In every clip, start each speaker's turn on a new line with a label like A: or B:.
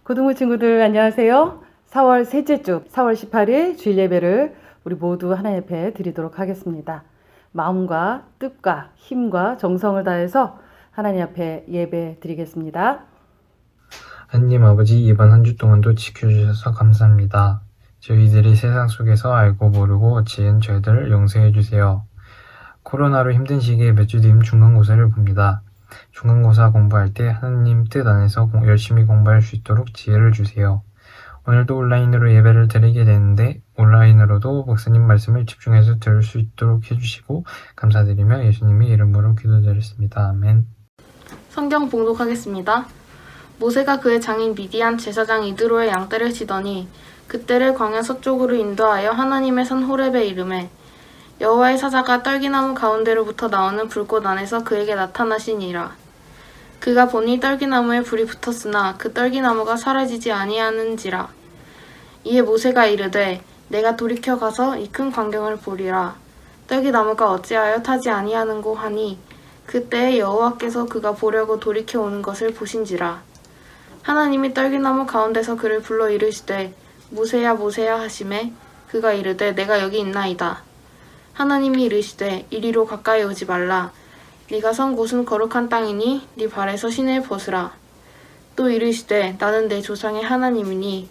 A: 고등부 친구들 안녕하세요. 4월 셋째 주 4월 18일 주일 예배를 우리 모두 하나님 앞에 드리도록 하겠습니다. 마음과 뜻과 힘과 정성을 다해서 하나님 앞에 예배 드리겠습니다.
B: 하나님 아버지, 이번 한 주 동안도 지켜주셔서 감사합니다. 저희들이 세상 속에서 알고 모르고 지은 죄들을 용서해 주세요. 코로나로 힘든 시기에 몇 주 뒤면 중간고사를 봅니다. 중간고사 공부할 때 하나님 뜻 안에서 열심히 공부할 수 있도록 지혜를 주세요. 오늘도 온라인으로 예배를 드리게 되는데 온라인으로도 목사님 말씀을 집중해서 들을 수 있도록 해주시고 감사드리며 예수님의 이름으로 기도드렸습니다. 아멘.
C: 성경 봉독하겠습니다. 모세가 그의 장인 미디안 제사장 이드로의 양떼를 치더니 그떼를 광야 서쪽으로 인도하여 하나님의 산 호렙에 이르매 여호와의 사자가 떨기나무 가운데로부터 나오는 불꽃 안에서 그에게 나타나시니라. 그가 보니 떨기나무에 불이 붙었으나 그 떨기나무가 사라지지 아니하는지라. 이에 모세가 이르되 내가 돌이켜 가서 이 큰 광경을 보리라. 떨기나무가 어찌하여 타지 아니하는고 하니 그때에 여호와께서 그가 보려고 돌이켜 오는 것을 보신지라. 하나님이 떨기나무 가운데서 그를 불러 이르시되 모세야 모세야 하시매 그가 이르되 내가 여기 있나이다. 하나님이 이르시되 이리로 가까이 오지 말라. 네가 선 곳은 거룩한 땅이니 네 발에서 신을 벗으라. 또 이르시되 나는 내 조상의 하나님이니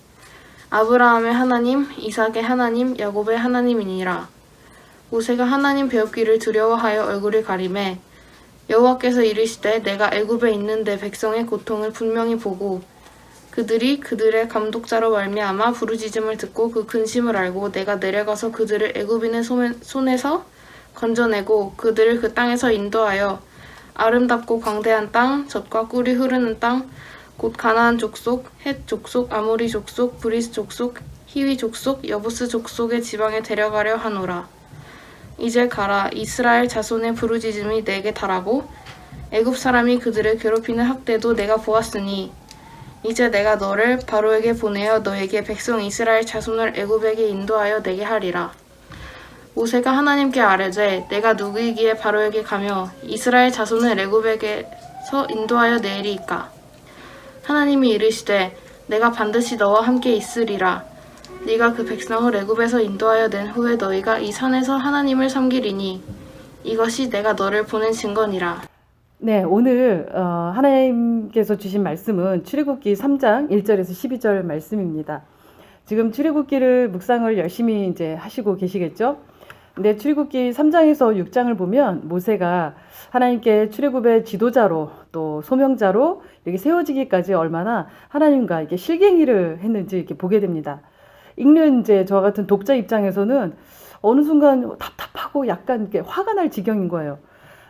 C: 아브라함의 하나님, 이삭의 하나님, 야곱의 하나님이니라. 모세가 하나님 배웁기를 두려워하여 얼굴을 가리매 여호와께서 이르시되 내가 애굽에 있는 내 백성의 고통을 분명히 보고 그들이 그들의 감독자로 말미암아 부르짖음을 듣고 그 근심을 알고 내가 내려가서 그들을 애굽인의 손에서 건져내고 그들을 그 땅에서 인도하여 아름답고 광대한 땅, 젖과 꿀이 흐르는 땅, 곧 가나안 족속, 헷 족속, 아모리 족속, 브리스 족속, 히위 족속, 여부스 족속의 지방에 데려가려 하노라. 이제 가라. 이스라엘 자손의 부르짖음이 내게 달하고 애굽 사람이 그들을 괴롭히는 학대도 내가 보았으니 이제 내가 너를 바로에게 보내어 너에게 백성 이스라엘 자손을 애굽에게 인도하여 내게 하리라. 모세가 하나님께 아뢰되 내가 누구이기에 바로에게 가며 이스라엘 자손을 애굽에게서 인도하여 내리이까. 하나님이 이르시되 내가 반드시 너와 함께 있으리라. 네가 그 백성을 애굽에서 인도하여 낸 후에 너희가 이 산에서 하나님을 섬기리니 이것이 내가 너를 보낸 증거니라.
A: 네, 오늘 하나님께서 주신 말씀은 출애굽기 3장 1절에서 12절 말씀입니다. 지금 출애굽기를 묵상을 열심히 이제 하시고 계시겠죠? 근데 출애굽기 3장에서 6장을 보면 모세가 하나님께 출애굽의 지도자로 또 소명자로 이렇게 세워지기까지 얼마나 하나님과 이렇게 실갱이를 했는지 이렇게 보게 됩니다. 읽는 이제 저와 같은 독자 입장에서는 어느 순간 답답하고 약간 이렇게 화가 날 지경인 거예요.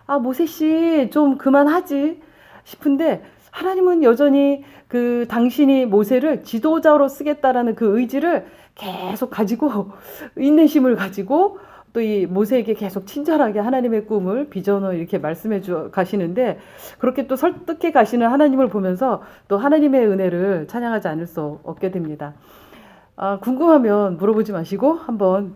A: 아, 모세 씨 좀 그만하지 싶은데 하나님은 여전히 그 당신이 모세를 지도자로 쓰겠다라는 그 의지를 계속 가지고 인내심을 가지고 또 이 모세에게 계속 친절하게 하나님의 꿈을 비전을 이렇게 말씀해 주 가시는데 그렇게 또 설득해 가시는 하나님을 보면서 또 하나님의 은혜를 찬양하지 않을 수 없게 됩니다. 궁금하면 물어보지 마시고 한번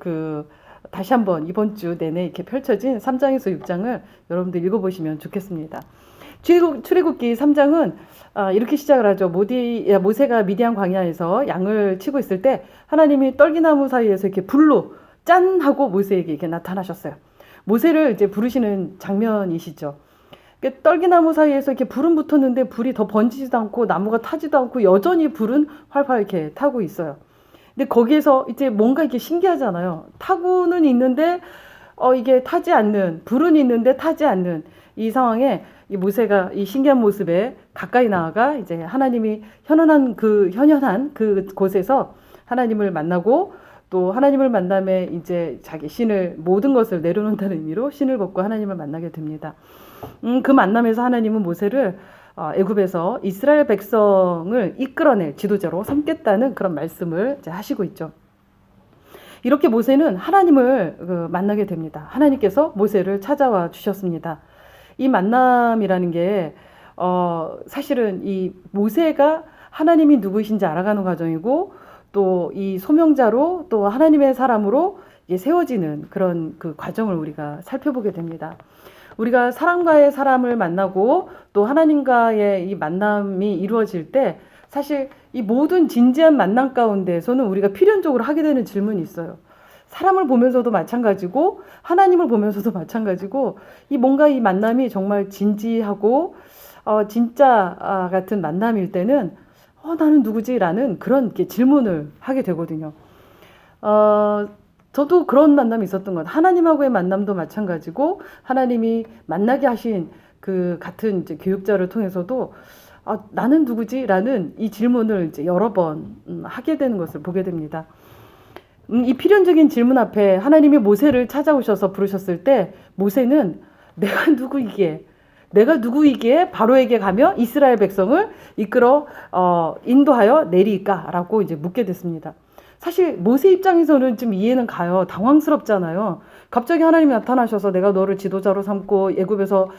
A: 다시 한번 이번 주 내내 이렇게 펼쳐진 3장에서 6장을 여러분들 읽어보시면 좋겠습니다. 출애굽기 3장은 이렇게 시작을 하죠. 모세가 미디안 광야에서 양을 치고 있을 때 하나님이 떨기나무 사이에서 이렇게 불로 짠 하고 모세에게 이렇게 나타나셨어요. 모세를 이제 부르시는 장면이시죠. 떨기나무 사이에서 이렇게 불은 붙었는데 불이 더 번지지도 않고 나무가 타지도 않고 여전히 불은 활활 이렇게 타고 있어요. 근데 거기에서 이제 뭔가 이렇게 신기하잖아요. 타고는 있는데 이게 타지 않는, 불은 있는데 타지 않는 이 상황에 이 모세가 이 신기한 모습에 가까이 나아가 이제 하나님이 현현한 그 곳에서 하나님을 만나고 또 하나님을 만남에 이제 자기 신을 모든 것을 내려놓는다는 의미로 신을 벗고 하나님을 만나게 됩니다. 그 만남에서 하나님은 모세를 애굽에서 이스라엘 백성을 이끌어낼 지도자로 삼겠다는 그런 말씀을 이제 하시고 있죠. 이렇게 모세는 하나님을 만나게 됩니다. 하나님께서 모세를 찾아와 주셨습니다. 이 만남이라는 게 사실은 이 모세가 하나님이 누구이신지 알아가는 과정이고 또 이 소명자로 또 하나님의 사람으로 세워지는 그런 그 과정을 우리가 살펴보게 됩니다. 우리가 사람과의 사람을 만나고 또 하나님과의 이 만남이 이루어질 때 사실 이 모든 진지한 만남 가운데서는 우리가 필연적으로 하게 되는 질문이 있어요. 사람을 보면서도 마찬가지고 하나님을 보면서도 마찬가지고 이 뭔가 이 만남이 정말 진지하고 진짜 같은 만남일 때는 나는 누구지? 라는 그런 질문을 하게 되거든요. 저도 그런 만남이 있었던 것 같아요. 하나님하고의 만남도 마찬가지고 하나님이 만나게 하신 그 같은 이제 교육자를 통해서도 나는 누구지? 라는 이 질문을 이제 여러 번 하게 되는 것을 보게 됩니다. 이 필연적인 질문 앞에 하나님이 모세를 찾아오셔서 부르셨을 때 모세는 내가 누구이기에 바로에게 가며 이스라엘 백성을 이끌어 인도하여 내리까라고 이제 묻게 됐습니다. 사실 모세 입장에서는 좀 이해는 가요. 당황스럽잖아요. 갑자기 하나님이 나타나셔서 내가 너를 지도자로 삼고 애굽에서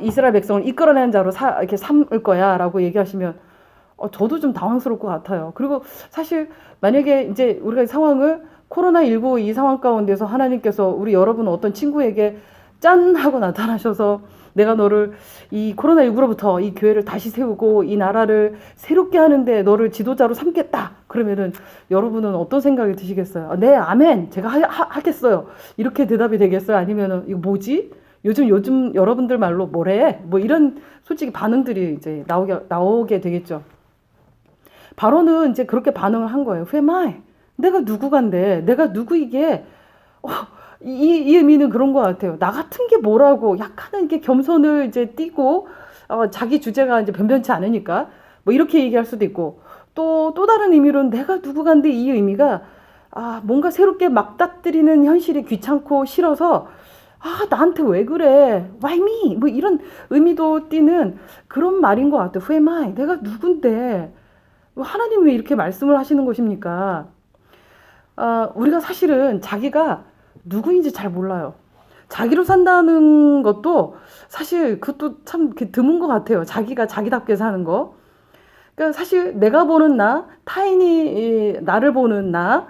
A: 이스라엘 백성을 이끌어내는 자로 이렇게 삼을 거야라고 얘기하시면 저도 좀 당황스러울 것 같아요. 그리고 사실 만약에 이제 우리가 상황을 코로나19 이 상황 가운데서 하나님께서 우리 여러분 어떤 친구에게 짠 하고 나타나셔서 내가 너를 이 코로나19로부터 이 교회를 다시 세우고 이 나라를 새롭게 하는데 너를 지도자로 삼겠다. 그러면은 여러분은 어떤 생각이 드시겠어요? 네, 아멘. 제가 하겠어요. 이렇게 대답이 되겠어요? 아니면은 이거 뭐지? 요즘 여러분들 말로 뭐래? 뭐 이런 솔직히 반응들이 이제 나오게 되겠죠. 바로는 이제 그렇게 반응을 한 거예요. Who am I? 내가 누구간데? 내가 누구이게? 이 의미는 그런 것 같아요. 나 같은 게 뭐라고 약간은 이렇게 겸손을 이제 띠고 자기 주제가 이제 변변치 않으니까 뭐 이렇게 얘기할 수도 있고 또 다른 의미로는 내가 누구간데 이 의미가 뭔가 새롭게 막닥뜨리는 현실이 귀찮고 싫어서 나한테 왜 그래? Why me? 뭐 이런 의미도 띠는 그런 말인 것 같아요. Who am I? 내가 누군데? 하나님 왜 이렇게 말씀을 하시는 것입니까? 우리가 사실은 자기가 누구인지 잘 몰라요. 자기로 산다는 것도 사실 그것도 참 드문 것 같아요. 자기가 자기답게 사는 거. 그러니까 사실 내가 보는 나, 타인이 나를 보는 나,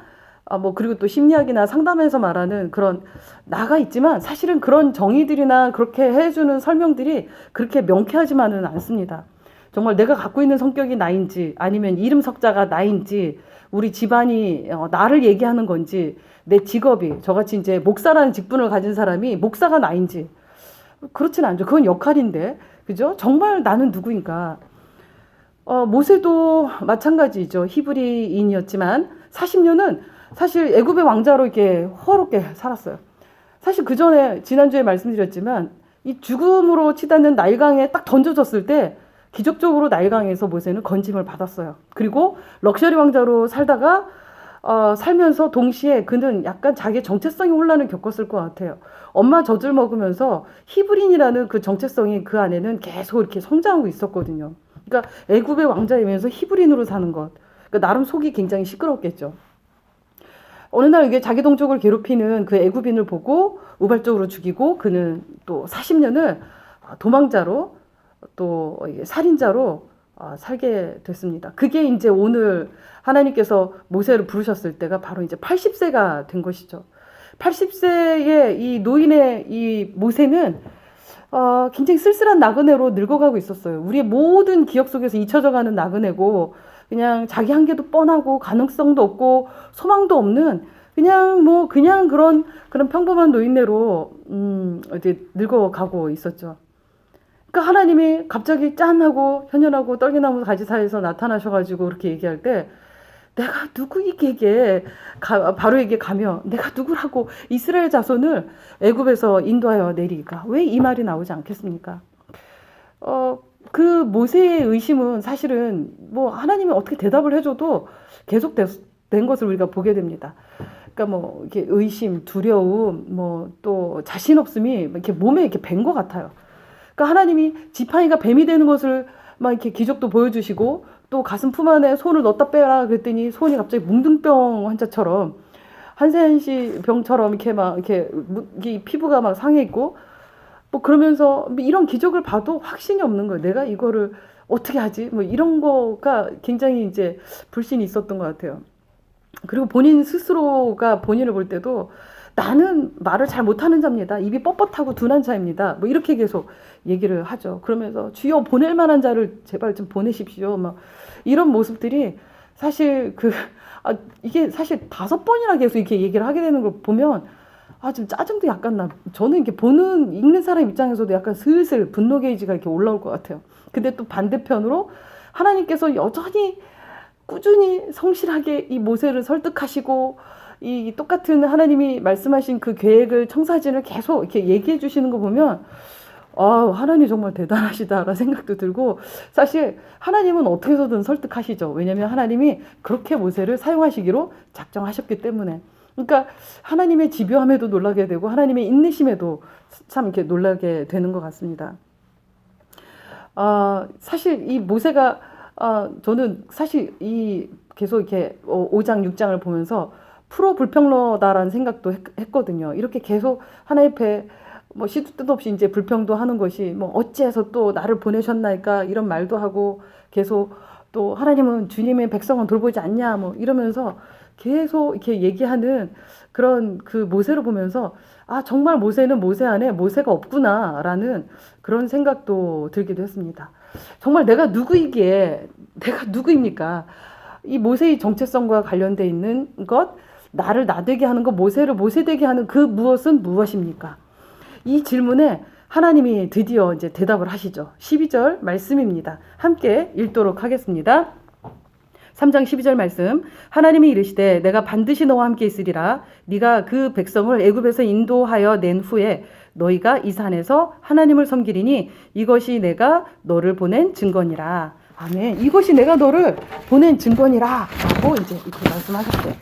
A: 뭐 그리고 또 심리학이나 상담에서 말하는 그런 나가 있지만 사실은 그런 정의들이나 그렇게 해주는 설명들이 그렇게 명쾌하지만은 않습니다. 정말 내가 갖고 있는 성격이 나인지 아니면 이름 석자가 나인지 우리 집안이 나를 얘기하는 건지 내 직업이 저같이 이제 목사라는 직분을 가진 사람이 목사가 나인지 그렇진 않죠. 그건 역할인데 그죠? 정말 나는 누구인가? 모세도 마찬가지죠. 히브리인이었지만 40년은 사실 애굽의 왕자로 이렇게 호화롭게 살았어요. 사실 그 전에 지난주에 말씀드렸지만 이 죽음으로 치닫는 나일강에 딱 던져졌을 때 기적적으로 나일강에서 모세는 건짐을 받았어요. 그리고 럭셔리 왕자로 살다가 살면서 동시에 그는 약간 자기의 정체성의 혼란을 겪었을 것 같아요. 엄마 젖을 먹으면서 히브리인이라는 그 정체성이 그 안에는 계속 이렇게 성장하고 있었거든요. 그러니까 애굽의 왕자이면서 히브리인으로 사는 것. 그러니까 나름 속이 굉장히 시끄럽겠죠. 어느 날 이게 자기 동족을 괴롭히는 그 애굽인을 보고 우발적으로 죽이고 그는 또 40년을 도망자로 또 살인자로 살게 됐습니다. 그게 이제 오늘 하나님께서 모세를 부르셨을 때가 바로 이제 80세가 된 것이죠. 80세의 이 노인의 이 모세는 굉장히 쓸쓸한 나그네로 늙어가고 있었어요. 우리의 모든 기억 속에서 잊혀져가는 나그네고 그냥 자기 한계도 뻔하고 가능성도 없고 소망도 없는 그냥 그런 평범한 노인네로 이제 늙어가고 있었죠. 그러니까 하나님이 갑자기 짠하고 현연하고 떨기나무 가지 사이에서 나타나셔가지고 그렇게 얘기할 때 내가 누구에게 바로에게 가며 내가 누구라고 이스라엘 자손을 애굽에서 인도하여 내리까? 왜 이 말이 나오지 않겠습니까? 그 모세의 의심은 사실은 뭐 하나님이 어떻게 대답을 해줘도 계속 된 것을 우리가 보게 됩니다. 그러니까 뭐 이렇게 의심, 두려움, 뭐 또 자신 없음이 이렇게 몸에 이렇게 밴 것 같아요. 그러니까 하나님이 지팡이가 뱀이 되는 것을 막 이렇게 기적도 보여주시고 또 가슴 품 안에 손을 넣었다 빼라 그랬더니 손이 갑자기 뭉둥병 환자처럼 한센시 병처럼 이렇게 막 이렇게 피부가 막 상해 있고 뭐 그러면서 이런 기적을 봐도 확신이 없는 거예요. 내가 이거를 어떻게 하지? 뭐 이런 거가 굉장히 이제 불신이 있었던 것 같아요. 그리고 본인 스스로가 본인을 볼 때도 나는 말을 잘 못하는 자입니다. 입이 뻣뻣하고 둔한 자입니다. 뭐 이렇게 계속 얘기를 하죠. 그러면서 주여 보낼 만한 자를 제발 좀 보내십시오. 막 이런 모습들이 사실 이게 사실 5번이나 계속 이렇게 얘기를 하게 되는 걸 보면 좀 짜증도 약간 나. 저는 이렇게 읽는 사람 입장에서도 약간 슬슬 분노 게이지가 이렇게 올라올 것 같아요. 근데 또 반대편으로 하나님께서 여전히 꾸준히 성실하게 이 모세를 설득하시고 이 똑같은 하나님이 말씀하신 그 계획을 청사진을 계속 이렇게 얘기해 주시는 거 보면 하나님 정말 대단하시다라는 생각도 들고 사실 하나님은 어떻게 해서든 설득하시죠. 왜냐하면 하나님이 그렇게 모세를 사용하시기로 작정하셨기 때문에. 그러니까 하나님의 집요함에도 놀라게 되고 하나님의 인내심에도 참 이렇게 놀라게 되는 것 같습니다. 사실 이 모세가 저는 사실 이 계속 이렇게 5장 6장을 보면서 프로 불평러다라는 생각도 했거든요. 이렇게 계속 하나님 앞에 뭐 시도 때도 없이 이제 불평도 하는 것이 뭐 어찌해서 또 나를 보내셨나이까 이런 말도 하고 계속 또 하나님은 주님의 백성은 돌보지 않냐 뭐 이러면서 계속 이렇게 얘기하는 그런 그 모세를 보면서 정말 모세는 모세 안에 모세가 없구나라는 그런 생각도 들기도 했습니다. 정말 내가 누구입니까? 이 모세의 정체성과 관련돼 있는 것, 나를 나되게 하는 것, 모세를 모세되게 하는 그 무엇은 무엇입니까? 이 질문에 하나님이 드디어 이제 대답을 하시죠. 12절 말씀입니다. 함께 읽도록 하겠습니다. 3장 12절 말씀. 하나님이 이르시되 내가 반드시 너와 함께 있으리라. 네가 그 백성을 애굽에서 인도하여 낸 후에 너희가 이 산에서 하나님을 섬기리니 이것이 내가 너를 보낸 증거니라. 아멘. 이것이 내가 너를 보낸 증거니라 라고 이제 이렇게 말씀하셨어요.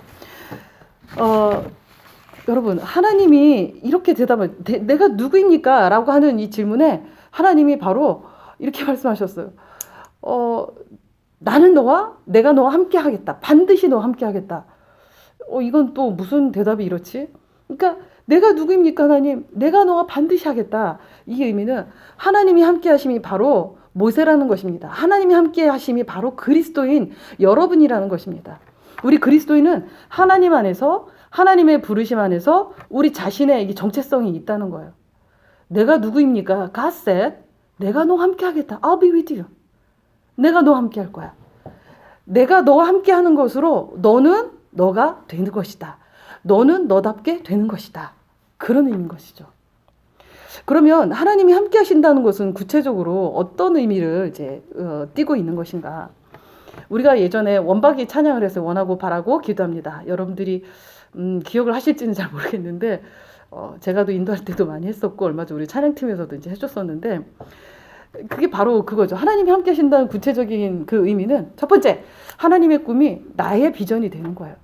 A: 여러분, 하나님이 이렇게 대답을 내가 누구입니까? 라고 하는 이 질문에 하나님이 바로 이렇게 말씀하셨어요. 내가 너와 함께 하겠다. 반드시 너와 함께 하겠다. 이건 또 무슨 대답이 이렇지? 그러니까 내가 누구입니까, 하나님? 내가 너와 반드시 하겠다. 이 의미는 하나님이 함께 하심이 바로 모세라는 것입니다. 하나님이 함께 하심이 바로 그리스도인 여러분이라는 것입니다. 우리 그리스도인은 하나님 안에서 하나님의 부르심 안에서 우리 자신의 이 정체성이 있다는 거예요. 내가 누구입니까? God said, 내가 너와 함께 하겠다. I'll be with you. 내가 너와 함께 할 거야. 내가 너와 함께 하는 것으로 너는 너가 되는 것이다. 너는 너답게 되는 것이다. 그런 의미인 것이죠. 그러면 하나님이 함께 하신다는 것은 구체적으로 어떤 의미를 이제 띠고 있는 것인가? 우리가 예전에 원박이 찬양을 해서 원하고 바라고 기도합니다. 여러분들이 기억을 하실지는 잘 모르겠는데 제가 또 인도할 때도 많이 했었고 얼마 전 우리 찬양팀에서도 이제 해줬었는데 그게 바로 그거죠. 하나님이 함께 하신다는 구체적인 그 의미는 첫 번째, 하나님의 꿈이 나의 비전이 되는 거예요.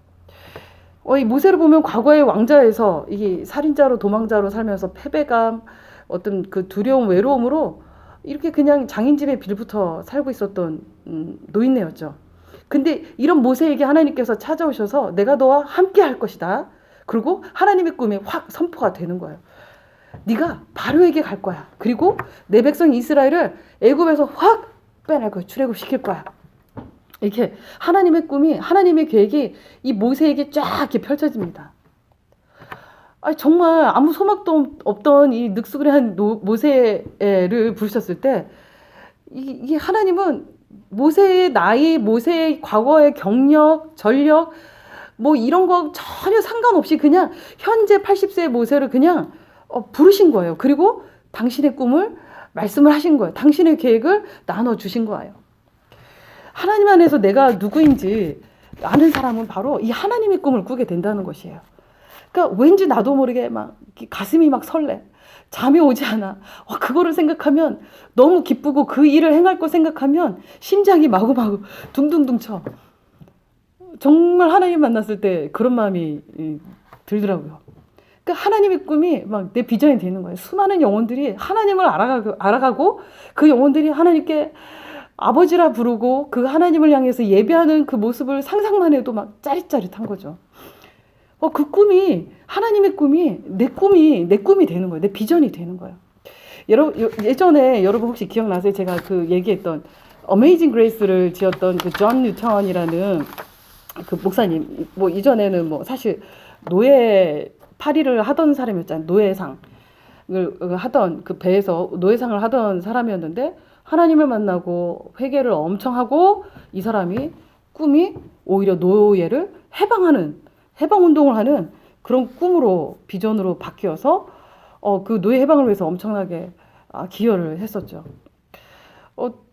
A: 이 모세를 보면 과거의 왕자에서 이 살인자로 도망자로 살면서 패배감, 어떤 그 두려움, 외로움으로 이렇게 그냥 장인집에 빌부터 살고 있었던 노인네였죠. 근데 이런 모세에게 하나님께서 찾아오셔서 내가 너와 함께 할 것이다. 그리고 하나님의 꿈이 확 선포가 되는 거예요. 네가 바로에게 갈 거야. 그리고 내 백성 이스라엘을 애굽에서 확 빼낼 거야. 출애굽시킬 거야. 이렇게 하나님의 꿈이, 하나님의 계획이 이 모세에게 쫙 이렇게 펼쳐집니다. 정말 아무 소망도 없던 이 늑수그레한 모세를 부르셨을 때 이게 하나님은 모세의 나이, 모세의 과거의 경력, 전력 뭐 이런 거 전혀 상관없이 그냥 현재 80세의 모세를 그냥 부르신 거예요. 그리고 당신의 꿈을 말씀을 하신 거예요. 당신의 계획을 나눠주신 거예요. 하나님 안에서 내가 누구인지 아는 사람은 바로 이 하나님의 꿈을 꾸게 된다는 것이에요. 그러니까 왠지 나도 모르게 막 가슴이 막 설레. 잠이 오지 않아. 그거를 생각하면 너무 기쁘고 그 일을 행할 거 생각하면 심장이 마구마구 둥둥둥 쳐. 정말 하나님 만났을 때 그런 마음이 들더라고요. 그러니까 하나님의 꿈이 막 내 비전이 되는 거예요. 수많은 영혼들이 하나님을 알아가고 그 영혼들이 하나님께 아버지라 부르고 그 하나님을 향해서 예배하는 그 모습을 상상만 해도 막 짜릿짜릿한 거죠. 그 꿈이, 하나님의 꿈이 내 꿈이 되는 거예요. 내 비전이 되는 거예요. 예전에 여러분 혹시 기억나세요? 제가 그 얘기했던 어메이징 그레이스를 지었던 그 존 뉴턴이라는 그 목사님, 뭐 이전에는 뭐 사실 노예 파리를 하던 사람이었잖아요. 노예상을 하던 그 배에서 노예상을 하던 사람이었는데 하나님을 만나고 회개를 엄청 하고 이 사람이 꿈이 오히려 노예를 해방 운동을 하는 그런 꿈으로 비전으로 바뀌어서 그 노예 해방을 위해서 엄청나게 기여를 했었죠.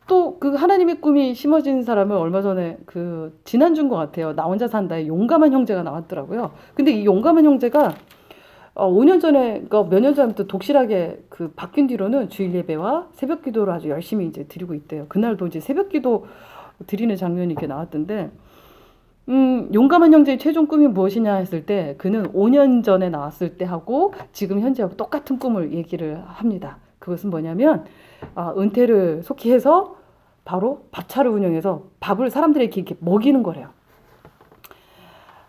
A: 또 그 하나님의 꿈이 심어진 사람은 얼마 전에 그 지난주인 것 같아요. 나 혼자 산다에 용감한 형제가 나왔더라고요. 근데 이 용감한 형제가 5년 전에, 그러니까 몇 년 전부터 독실하게 그 바뀐 뒤로는 주일 예배와 새벽 기도를 아주 열심히 이제 드리고 있대요. 그날도 이제 새벽 기도 드리는 장면이 이렇게 나왔던데, 용감한 형제의 최종 꿈이 무엇이냐 했을 때, 그는 5년 전에 나왔을 때 하고 지금 현재하고 똑같은 꿈을 얘기를 합니다. 그것은 뭐냐면, 은퇴를 속히 해서 바로 밥차를 운영해서 밥을 사람들에게 이렇게 먹이는 거래요.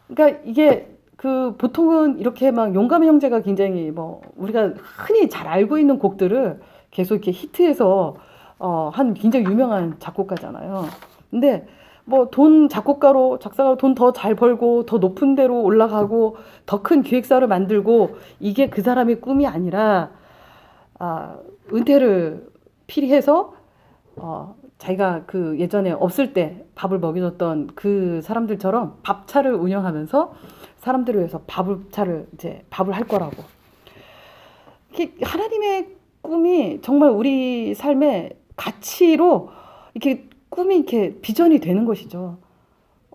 A: 그러니까 이게 그 보통은 이렇게 막 용감한 형제가 굉장히 뭐 우리가 흔히 잘 알고 있는 곡들을 계속 이렇게 히트해서 한 굉장히 유명한 작곡가잖아요. 근데 뭐 작사가로 돈 더 잘 벌고 더 높은 데로 올라가고 더 큰 기획사를 만들고 이게 그 사람의 꿈이 아니라 은퇴를 필히해서 자기가 그 예전에 없을 때 밥을 먹여줬던 그 사람들처럼 밥차를 운영하면서 사람들을 위해서 밥을 할 거라고. 하나님의 꿈이 정말 우리 삶의 가치로 이렇게 꿈이 이렇게 비전이 되는 것이죠.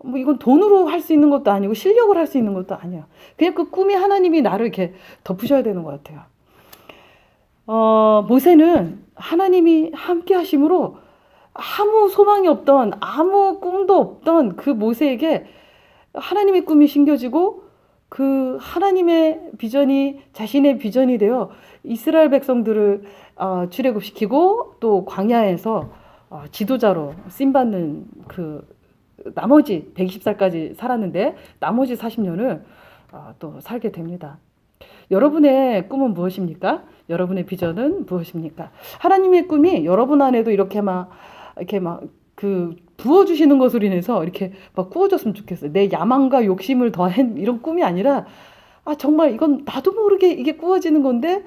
A: 뭐 이건 돈으로 할 수 있는 것도 아니고 실력을 할 수 있는 것도 아니야. 그냥 그 꿈이 하나님이 나를 이렇게 덮으셔야 되는 것 같아요. 모세는 하나님이 함께 하심으로 아무 소망이 없던 아무 꿈도 없던 그 모세에게 하나님의 꿈이 심겨지고 그 하나님의 비전이 자신의 비전이 되어 이스라엘 백성들을 출애굽시키고 또 광야에서 지도자로 쓰임받는 그 나머지 120살까지 살았는데 나머지 40년을 또 살게 됩니다. 여러분의 꿈은 무엇입니까? 여러분의 비전은 무엇입니까? 하나님의 꿈이 여러분 안에도 이렇게 막 부어주시는 것으로 인해서 이렇게 막 꾸어졌으면 좋겠어요. 내 야망과 욕심을 더한 이런 꿈이 아니라, 정말 이건 나도 모르게 이게 꾸어지는 건데,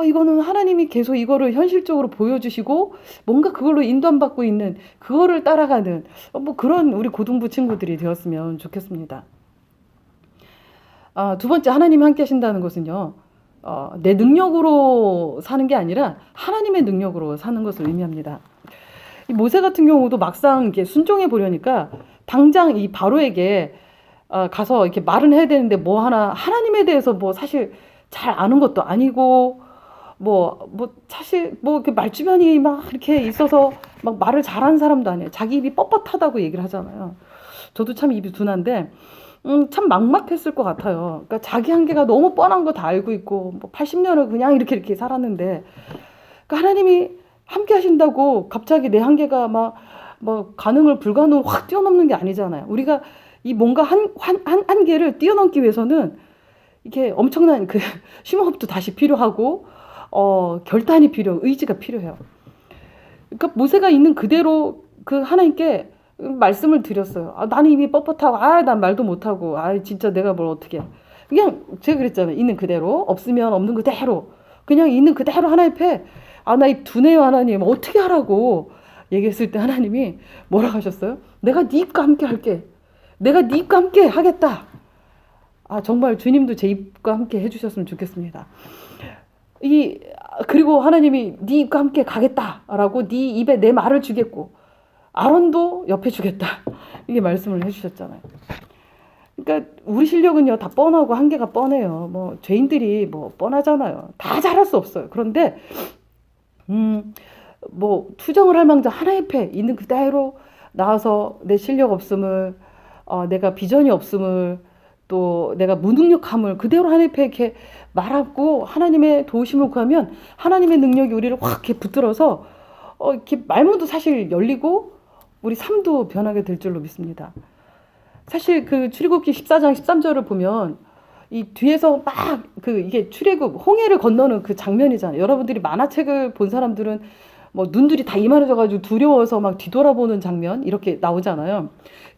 A: 이거는 하나님이 계속 이거를 현실적으로 보여주시고, 뭔가 그걸로 인도받고 있는, 그거를 따라가는, 뭐 그런 우리 고등부 친구들이 되었으면 좋겠습니다. 두 번째, 하나님이 함께 하신다는 것은요, 내 능력으로 사는 게 아니라 하나님의 능력으로 사는 것을 의미합니다. 이 모세 같은 경우도 막상 이렇게 순종해 보려니까 당장 이 바로에게 가서 이렇게 말은 해야 되는데 뭐 하나님에 대해서 뭐 사실 잘 아는 것도 아니고 뭐 사실 뭐 이렇게 말주변이 막 이렇게 있어서 막 말을 잘하는 사람도 아니에요. 자기 입이 뻣뻣하다고 얘기를 하잖아요. 저도 참 입이 둔한데 참 막막했을 것 같아요. 그러니까 자기 한계가 너무 뻔한 거 다 알고 있고 뭐 80년을 그냥 이렇게 살았는데 그러니까 하나님이 함께 하신다고 갑자기 내 한계가 뭐 가능을 불가능을 확 뛰어넘는 게 아니잖아요. 우리가 이 뭔가 한계를 뛰어넘기 위해서는 이게 엄청난 그 심호흡도 다시 필요하고 결단이 의지가 필요해요. 그러니까 모세가 있는 그대로 그 하나님께 말씀을 드렸어요. 나는 이미 뻣뻣하고 난 말도 못하고 진짜 내가 뭘 어떻게 해. 그냥 제가 그랬잖아요. 있는 그대로 없으면 없는 그대로 그냥 있는 그대로 하나님 앞에 나 이 두뇌요 하나님 어떻게 하라고 얘기했을 때 하나님이 뭐라고 하셨어요? 내가 네 입과 함께 할게. 내가 네 입과 함께 하겠다. 정말 주님도 제 입과 함께 해주셨으면 좋겠습니다. 그리고 하나님이 네 입과 함께 가겠다라고 네 입에 내 말을 주겠고 아론도 옆에 주겠다. 이게 말씀을 해주셨잖아요. 그러니까 우리 실력은요 다 뻔하고 한계가 뻔해요. 뭐 죄인들이 뭐 뻔하잖아요. 다 잘할 수 없어요. 그런데 뭐 투정을 할 망정 하나님 앞에 있는 그대로 나와서 내 실력 없음을 내가 비전이 없음을 또 내가 무능력함을 그대로 하나님 앞에 이렇게 말하고 하나님의 도우심을 구하면 하나님의 능력이 우리를 확 이렇게 붙들어서 이렇게 말문도 사실 열리고 우리 삶도 변하게 될 줄로 믿습니다. 사실 그 출애굽기 14장 13절을 보면 이 뒤에서 막 이게 출애굽 홍해를 건너는 그 장면이잖아요. 여러분들이 만화책을 본 사람들은 뭐 눈들이 다 이만해져가지고 두려워서 막 뒤돌아보는 장면 이렇게 나오잖아요.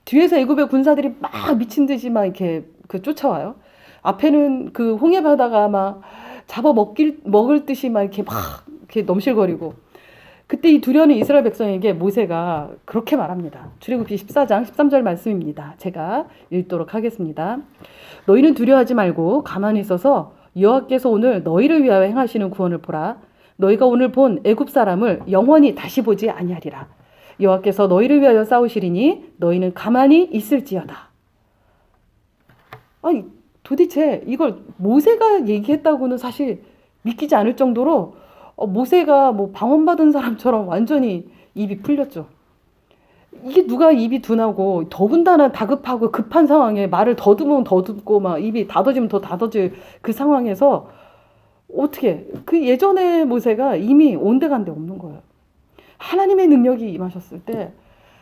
A: 뒤에서 애굽의 군사들이 막 미친 듯이 막 이렇게 쫓아와요. 앞에는 그 홍해 바다가 막 먹을 듯이 막 이렇게 넘실거리고, 그때 이 두려워하는 이스라엘 백성에게 모세가 그렇게 말합니다. 출애굽기 14장 13절 말씀입니다. 제가 읽도록 하겠습니다. 너희는 두려워하지 말고 가만히 있어서 여호와께서 오늘 너희를 위하여 행하시는 구원을 보라. 너희가 오늘 본 애굽 사람을 영원히 다시 보지 아니하리라. 여호와께서 너희를 위하여 싸우시리니 너희는 가만히 있을지어다. 아니, 도대체 이걸 모세가 얘기했다고는 사실 믿기지 않을 정도로 모세가 뭐 방언받은 사람처럼 완전히 입이 풀렸죠. 이게 누가 입이 둔하고 더군다나 다급하고 급한 상황에 말을 더듬으면 더듬고 막 입이 닫아지면 더 닫아질 그 상황에서 어떻게 그 예전에 모세가 이미 온데간데 없는 거예요. 하나님의 능력이 임하셨을 때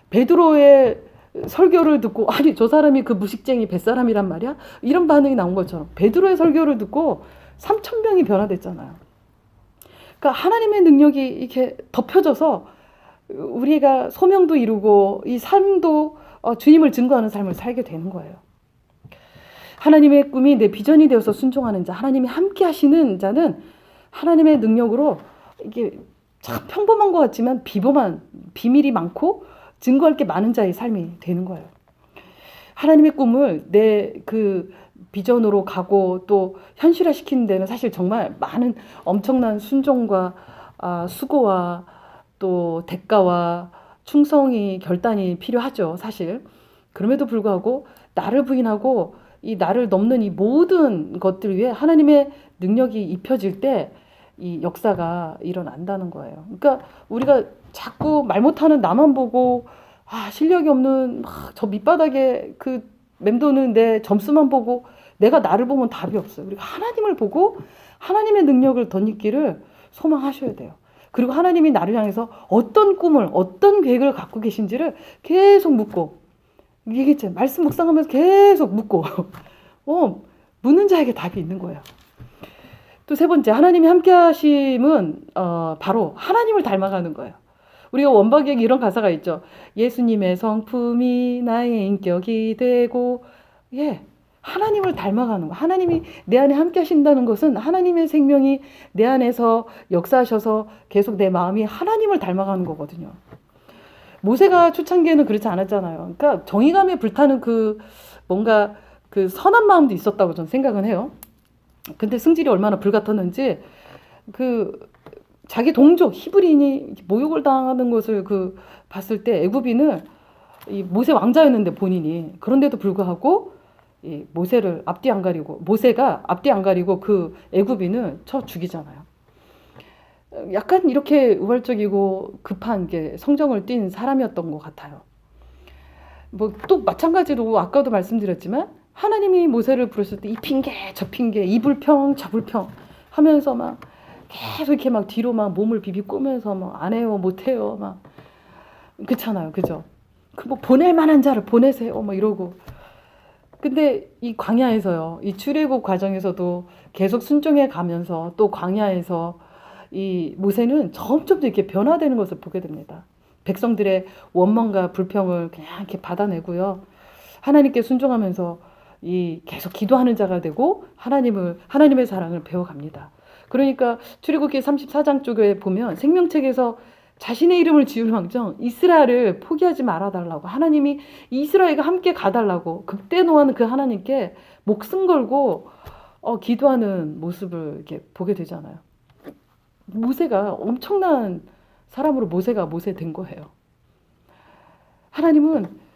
A: 베드로의 설교를 듣고 아니 저 사람이 그 무식쟁이 뱃사람이란 말이야? 이런 반응이 나온 것처럼 베드로의 설교를 듣고 3,000명이 변화됐잖아요. 그러니까 하나님의 능력이 이렇게 덮여져서 우리가 소명도 이루고 이 삶도 주님을 증거하는 삶을 살게 되는 거예요. 하나님의 꿈이 내 비전이 되어서 순종하는 자, 하나님이 함께 하시는 자는 하나님의 능력으로 이게 참 평범한 것 같지만 비밀이 많고 증거할 게 많은 자의 삶이 되는 거예요. 하나님의 꿈을 내 그 비전으로 가고 또 현실화시키는 데는 사실 정말 많은 엄청난 순종과 수고와 또 대가와 충성이 결단이 필요하죠, 사실. 그럼에도 불구하고 나를 부인하고 이 나를 넘는 이 모든 것들 위에 하나님의 능력이 입혀질 때 이 역사가 일어난다는 거예요. 그러니까 우리가 자꾸 말 못하는 나만 보고 실력이 없는 저 밑바닥에 그 맴도는 내 점수만 보고 내가 나를 보면 답이 없어요. 우리가 하나님을 보고 하나님의 능력을 덧입기를 소망하셔야 돼요. 그리고 하나님이 나를 향해서 어떤 꿈을 어떤 계획을 갖고 계신지를 계속 묻고, 얘기했잖아요. 말씀 묵상하면서 계속 묻고 묻는 자에게 답이 있는 거예요. 또 세 번째, 하나님이 함께 하심은 바로 하나님을 닮아가는 거예요. 우리가 원박에 이런 가사가 있죠. 예수님의 성품이 나의 인격이 되고, 하나님을 닮아가는 거. 하나님이 내 안에 함께 하신다는 것은 하나님의 생명이 내 안에서 역사하셔서 계속 내 마음이 하나님을 닮아가는 거거든요. 모세가 초창기에는 그렇지 않았잖아요. 그러니까 정의감에 불타는 뭔가 선한 마음도 있었다고 저는 생각은 해요. 근데 승질이 얼마나 불같았는지 자기 동족 히브리인이 모욕을 당하는 것을 봤을 때 애굽인은 이 모세 왕자였는데 본인이, 그런데도 불구하고 이 모세가 앞뒤 안 가리고 그 애굽인을 쳐 죽이잖아요. 약간 이렇게 우발적이고 급한 게 성정을 띈 사람이었던 것 같아요. 뭐 또 마찬가지로 아까도 말씀드렸지만 하나님이 모세를 부르실 때 이 핑계 저 핑계 이 불평 저 불평 하면서 막 계속 이렇게 막 뒤로 막 몸을 비비꼬면서 막 안 해요 못 해요 막 그렇잖아요, 그죠? 뭐 보낼 만한 자를 보내세요 막 이러고. 근데 이 광야에서요, 이 출애굽 과정에서도 계속 순종해 가면서 또 광야에서 이 모세는 점점 더 이렇게 변화되는 것을 보게 됩니다. 백성들의 원망과 불평을 그냥 이렇게 받아내고요, 하나님께 순종하면서 이 계속 기도하는 자가 되고 하나님의 사랑을 배워갑니다. 그러니까 출애굽기 34장 쪽에 보면 생명책에서 자신의 이름을 지을 망정 이스라엘을 포기하지 말아달라고, 하나님이 이스라엘과 함께 가달라고 극대노한 그 하나님께 목숨 걸고 기도하는 모습을 이렇게 보게 되잖아요. 모세가 엄청난 사람으로 모세가 모세 된 거예요. 하나님은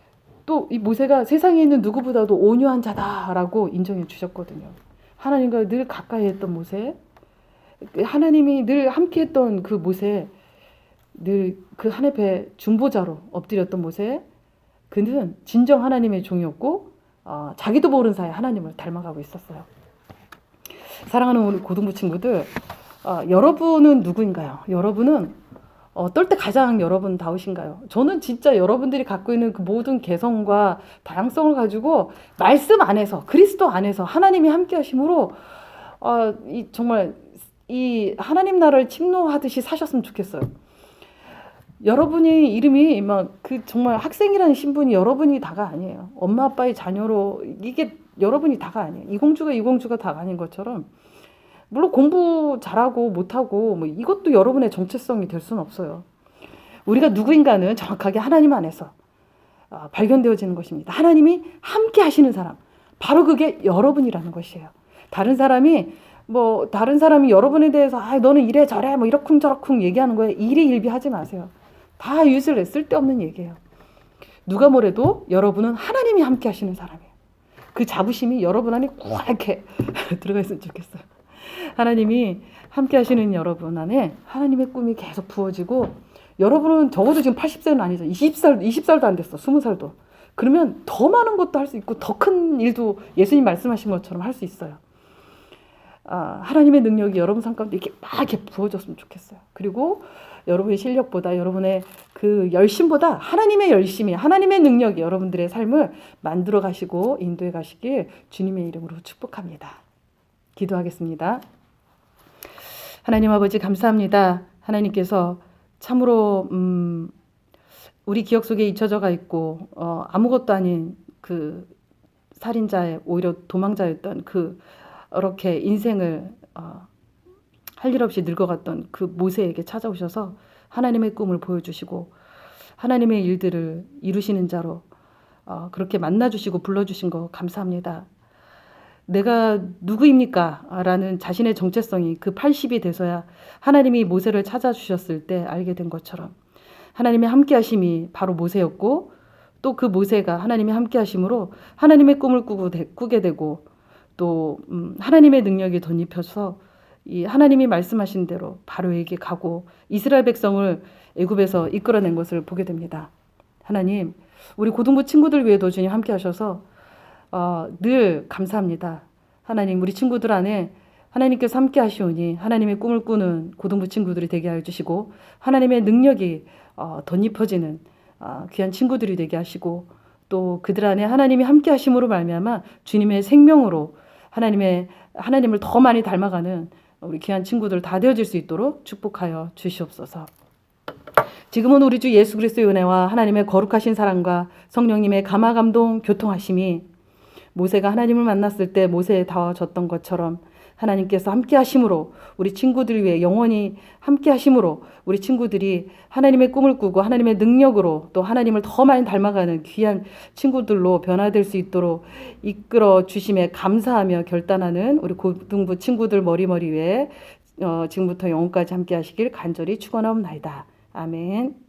A: 또 이 모세가 세상에 있는 누구보다도 온유한 자다라고 인정해 주셨거든요. 하나님과 늘 가까이 했던 모세, 하나님이 늘 함께 했던 그 모세, 늘 그 하늘배 중보자로 엎드렸던 모세, 그는 진정 하나님의 종이었고 자기도 모르는 사이에 하나님을 닮아가고 있었어요. 사랑하는 우리 고등부 친구들, 여러분은 누구인가요? 여러분은 어떨 때 가장 여러분다우신가요? 저는 진짜 여러분들이 갖고 있는 그 모든 개성과 다양성을 가지고 말씀 안에서, 그리스도 안에서 하나님이 함께 하심으로 정말 이 하나님 나라를 침노하듯이 사셨으면 좋겠어요. 여러분이 이름이 정말 학생이라는 신분이 여러분이 다가 아니에요. 엄마 아빠의 자녀로 이게 여러분이 다가 아니에요. 이공주가 다가 아닌 것처럼 물론 공부 잘하고 못하고 뭐 이것도 여러분의 정체성이 될 수는 없어요. 우리가 누구인가는 정확하게 하나님 안에서 발견되어지는 것입니다. 하나님이 함께 하시는 사람, 바로 그게 여러분이라는 것이에요. 다른 사람이 여러분에 대해서 너는 이래 저래 뭐 이러쿵저러쿵 얘기하는 거에 일희일비하지 마세요. 다 유슬레 쓸데없는 얘기예요. 누가 뭐래도 여러분은 하나님이 함께 하시는 사람이에요. 그 자부심이 여러분 안에 꼭 이렇게 들어가 있으면 좋겠어요. 하나님이 함께 하시는 여러분 안에 하나님의 꿈이 계속 부어지고, 여러분은 적어도 지금 80세는 아니죠. 20살도 안 됐어. 20살도. 그러면 더 많은 것도 할 수 있고 더 큰 일도 예수님 말씀하신 것처럼 할 수 있어요. 하나님의 능력이 여러분 삶 가운데 이렇게 부어졌으면 좋겠어요. 그리고 여러분의 실력보다, 여러분의 그 열심보다 하나님의 열심이, 하나님의 능력이 여러분들의 삶을 만들어 가시고 인도해 가시길 주님의 이름으로 축복합니다. 기도하겠습니다. 하나님 아버지 감사합니다. 하나님께서 참으로 우리 기억 속에 잊혀져가 있고 아무것도 아닌 그 살인자의 오히려 도망자였던 그렇게 인생을 할 일 없이 늙어갔던 그 모세에게 찾아오셔서 하나님의 꿈을 보여주시고 하나님의 일들을 이루시는 자로 그렇게 만나주시고 불러주신 거 감사합니다. 내가 누구입니까? 라는 자신의 정체성이 그 80이 돼서야 하나님이 모세를 찾아주셨을 때 알게 된 것처럼 하나님의 함께 하심이 바로 모세였고, 또 그 모세가 하나님의 함께 하심으로 하나님의 꿈을 꾸게 되고, 또 하나님의 능력이 덧입혀서 이 하나님이 말씀하신 대로 바로에게 가고 이스라엘 백성을 애굽에서 이끌어낸 것을 보게 됩니다. 하나님, 우리 고등부 친구들 위에도 주님 함께 하셔서 늘 감사합니다. 하나님, 우리 친구들 안에 하나님께서 함께 하시오니 하나님의 꿈을 꾸는 고등부 친구들이 되게 하여 주시고, 하나님의 능력이 덧입혀지는 귀한 친구들이 되게 하시고, 또 그들 안에 하나님이 함께 하심으로 말미암아 주님의 생명으로 하나님을 더 많이 닮아가는 우리 귀한 친구들 다 되어질 수 있도록 축복하여 주시옵소서. 지금은 우리 주 예수 그리스도의 은혜와 하나님의 거룩하신 사랑과 성령님의 감화감동 교통하심이 모세가 하나님을 만났을 때 모세에 닿아졌던 것처럼 하나님께서 함께 하심으로 우리 친구들 위해 영원히 함께 하심으로 우리 친구들이 하나님의 꿈을 꾸고 하나님의 능력으로 또 하나님을 더 많이 닮아가는 귀한 친구들로 변화될 수 있도록 이끌어 주심에 감사하며 결단하는 우리 고등부 친구들 머리 위에 지금부터 영원까지 함께 하시길 간절히 축원하옵나이다. 아멘.